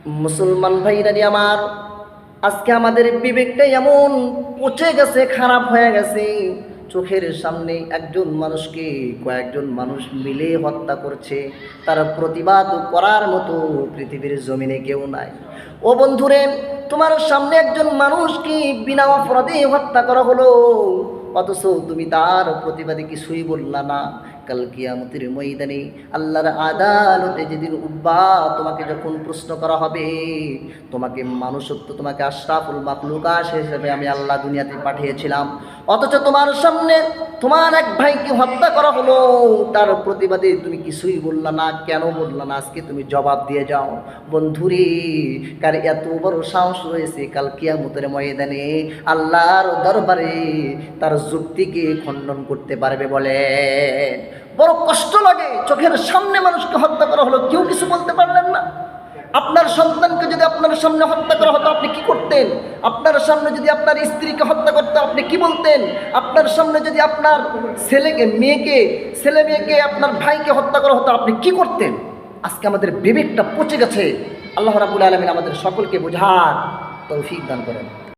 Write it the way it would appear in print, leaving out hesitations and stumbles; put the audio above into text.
মুসলমান ভাইরা আমার, আজকে আমাদের বিবেকটা এমন পচে গেছে, খারাপ হয়ে গেছে। চোখের সামনে একজন মানুষকে কয়েকজন মানুষ মিলে হত্যা করছে, তার প্রতিবাদ করার মতো পৃথিবীর জমিনে কেউ নাই। ও বন্ধুরে, তোমার সামনে একজন মানুষকে বিনা অপরাধে হত্যা করা হলো, অথচ তুমি তার প্রতিবাদে কিছুই বললা না। কাল কিয়ামতের ময়দানে আল্লাহর আদালতে যেদিন উঠবা, তোমাকে যখন প্রশ্ন করা হবে, তোমাকে মানুষত্ব, তোমাকে আশরাফুল মাখলুকাত হিসেবে আমি আল্লাহ দুনিয়াতে পাঠিয়েছিলাম, অথচ তোমার সামনে তোমার এক ভাইকে হত্যা করা হলো, তার প্রতিবাদে তুমি কিছুই বললা না। কেন বললা না? আজকে তুমি জবাব দিয়ে যাও। বন্ধুরে, কার এত বড় সাহস রয়েছে কাল কিয়ামতের ময়দানে আল্লাহর দরবারে তার যুক্তিকে খণ্ডন করতে পারবে? বলে বড় কষ্ট লাগে। চোখের সামনে মানুষকে হত্যা করা হলো, কেউ কিছু বলতে পারলেন না। আপনার সন্তানকে যদি আপনার সামনে হত্যা করা হতো, আপনি কি করতেন? আপনার সামনে যদি আপনার স্ত্রীকে হত্যা করতো, আপনি কি বলতেন? আপনার সামনে যদি আপনার ছেলে মেয়েকে আপনার ভাইকে হত্যা করা হতো, আপনি কি করতেন? আজকে আমাদের বিবেকটা পচে গেছে। আল্লাহ রাব্বুল আলামিন আমাদের সকলকে বোঝার তৌফিক দান করেন।